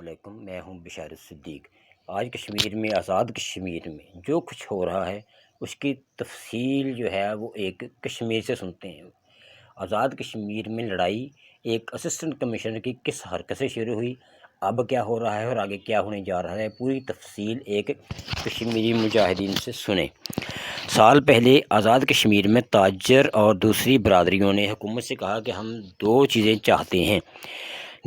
علیکم، میں ہوں بشار صدیق۔ آج کشمیر میں، آزاد کشمیر میں جو کچھ ہو رہا ہے اس کی تفصیل جو ہے وہ ایک کشمیر سے سنتے ہیں۔ آزاد کشمیر میں لڑائی ایک اسسٹنٹ کمشنر کی کس حرکت سے شروع ہوئی، اب کیا ہو رہا ہے اور آگے کیا ہونے جا رہا ہے، پوری تفصیل ایک کشمیری مجاہدین سے سنیں۔ سال پہلے آزاد کشمیر میں تاجر اور دوسری برادریوں نے حکومت سے کہا کہ ہم دو چیزیں چاہتے ہیں: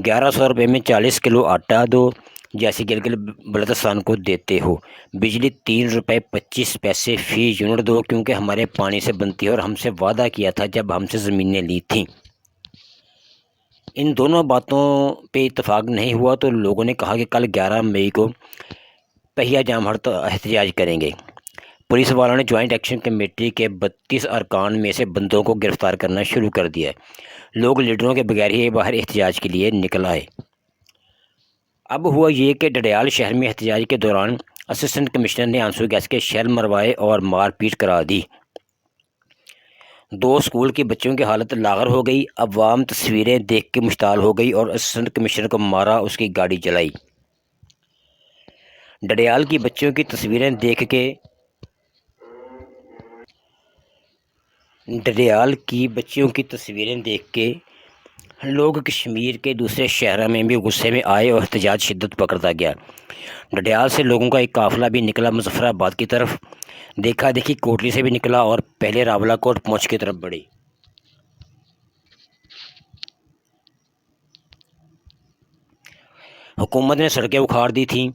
1100 روپے میں 40 کلو آٹا دو جیسے گلگت بلتستان کو دیتے ہو، بجلی 3 روپے 25 پیسے فی یونٹ دو کیونکہ ہمارے پانی سے بنتی ہے اور ہم سے وعدہ کیا تھا جب ہم سے زمینیں لی تھیں۔ ان دونوں باتوں پہ اتفاق نہیں ہوا تو لوگوں نے کہا کہ کل 11 مئی کو پہیا جام احتجاج کریں گے۔ پولیس والوں نے جوائنٹ ایکشن کمیٹی کے 32 ارکان میں سے بندوں کو گرفتار کرنا شروع کر دیا۔ لوگ لیڈروں کے بغیر ہی باہر احتجاج کے لیے نکل آئے۔ اب ہوا یہ کہ ڈڈیال شہر میں احتجاج کے دوران اسسٹنٹ کمشنر نے آنسو گیس کے شیل مروائے اور مار پیٹ کرا دی۔ 2 اسکول کے بچوں کی حالت لاغر ہو گئی۔ عوام تصویریں دیکھ کے مشتعل ہو گئی اور اسسٹنٹ کمشنر کو مارا، اس کی گاڑی جلائی۔ ڈڈیال کی بچوں کی تصویریں دیکھ کے لوگ کشمیر کے دوسرے شہروں میں بھی غصے میں آئے اور احتجاج شدت پکڑتا گیا۔ ڈڈیال سے لوگوں کا ایک قافلہ بھی نکلا مظفر آباد کی طرف، دیکھا دیکھی کوٹلی سے بھی نکلا اور پہلے راولہ کوٹ پہنچ کی طرف بڑھی۔ حکومت نے سڑکیں اکھاڑ دی تھیں،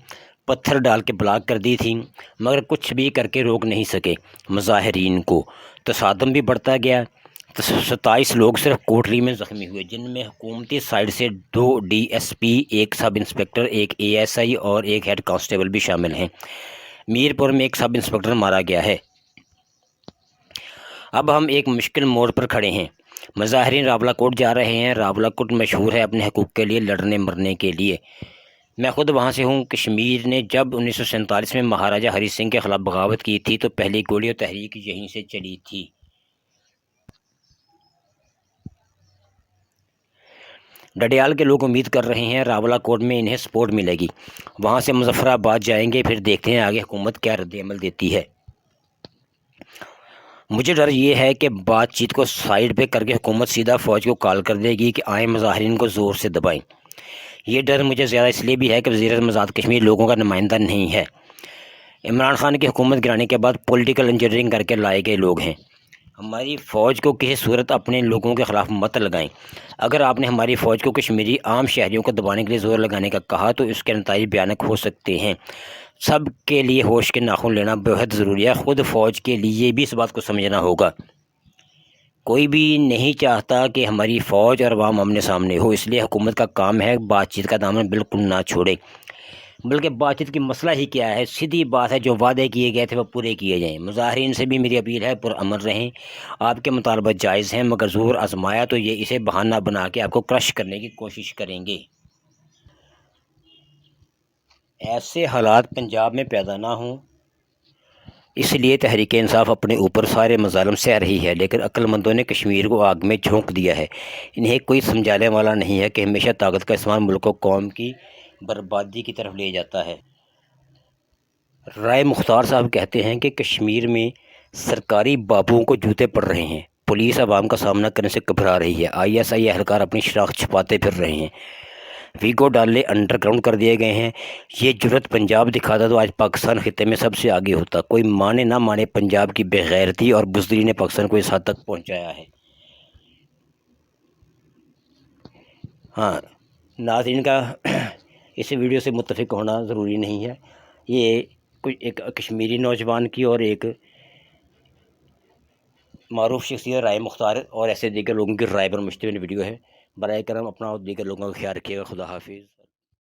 پتھر ڈال کے بلاک کر دی تھیں، مگر کچھ بھی کر کے روک نہیں سکے مظاہرین کو۔ تصادم بھی بڑھتا گیا۔ 27 لوگ صرف کوٹلی میں زخمی ہوئے، جن میں حکومتی سائیڈ سے 2 D S P, 1 sub inspector, 1 A S I اور 1 ہیڈ کانسٹیبل بھی شامل ہیں۔ میر پور میں 1 سب انسپکٹر مارا گیا ہے۔ اب ہم ایک مشکل موڑ پر کھڑے ہیں۔ مظاہرین راولہ کوٹ جا رہے ہیں۔ راولہ کوٹ مشہور ہے اپنے حقوق کے لیے لڑنے مرنے کے لیے۔ میں خود وہاں سے ہوں۔ کشمیر نے جب 1947 میں مہاراجہ ہری سنگھ کے خلاف بغاوت کی تھی تو پہلی گولی اور تحریک یہیں سے چلی تھی۔ ڈڈیال کے لوگ امید کر رہے ہیں راولہ کوٹ میں انہیں سپورٹ ملے گی، وہاں سے مظفر آباد جائیں گے، پھر دیکھتے ہیں آگے حکومت کیا رد عمل دیتی ہے۔ مجھے ڈر یہ ہے کہ بات چیت کو سائیڈ پہ کر کے حکومت سیدھا فوج کو کال کر دے گی کہ آئیں مظاہرین کو زور سے دبائیں۔ یہ ڈر مجھے زیادہ اس لیے بھی ہے کہ وزیر اعظم آزاد کشمیر لوگوں کا نمائندہ نہیں ہے۔ عمران خان کی حکومت گرانے کے بعد پولیٹیکل انجینئرنگ کر کے لائے گئے لوگ ہیں۔ ہماری فوج کو کسی صورت اپنے لوگوں کے خلاف مت لگائیں۔ اگر آپ نے ہماری فوج کو کشمیری عام شہریوں کو دبانے کے لیے زور لگانے کا کہا تو اس کے نتائج بھیانک ہو سکتے ہیں۔ سب کے لیے ہوش کے ناخن لینا بہت ضروری ہے۔ خود فوج کے لیے بھی اس بات کو سمجھنا ہوگا۔ کوئی بھی نہیں چاہتا کہ ہماری فوج اور عوام آمنے سامنے ہو، اس لیے حکومت کا کام ہے بات چیت کا دامن بالکل نہ چھوڑے، بلکہ بات چیت کی مسئلہ ہی کیا ہے؟ سیدھی بات ہے، جو وعدے کیے گئے تھے وہ پورے کیے جائیں۔ مظاہرین سے بھی میری اپیل ہے، پرامن رہیں۔ آپ کے مطالبات جائز ہیں، مگر زور آزمایا تو یہ اسے بہانہ بنا کے آپ کو کرش کرنے کی کوشش کریں گے۔ ایسے حالات پنجاب میں پیدا نہ ہوں، اس لیے تحریک انصاف اپنے اوپر سارے مظالم سہ رہی ہے، لیکن عقل مندوں نے کشمیر کو آگ میں جھونک دیا ہے۔ انہیں کوئی سمجھانے والا نہیں ہے کہ ہمیشہ طاقت کا استعمال ملک و قوم کی بربادی کی طرف لے جاتا ہے۔ رائے مختار صاحب کہتے ہیں کہ کشمیر میں سرکاری بابوؤں کو جوتے پڑ رہے ہیں، پولیس عوام کا سامنا کرنے سے گھبرا رہی ہے، آئی ایس آئی اہلکار اپنی شناخت چھپاتے پھر رہے ہیں، ویگو ڈالے انڈر گراؤنڈ کر دیے گئے ہیں۔ یہ جرأت پنجاب دکھاتا تو آج پاکستان خطے میں سب سے آگے ہوتا۔ کوئی مانے نہ مانے، پنجاب کی بے غیرتی اور بزدلی نے پاکستان کو اس حد تک پہنچایا ہے۔ ناظرین کا اس ویڈیو سے متفق ہونا ضروری نہیں ہے۔ یہ ایک کشمیری نوجوان کی اور ایک معروف شخصیت رائے مختار اور ایسے دیگر لوگوں کی رائے پر مشتمل ویڈیو ہے۔ برائے کرم اپنا اور دیگر لوگوں کا خیال رکھیے گا۔ خدا حافظ۔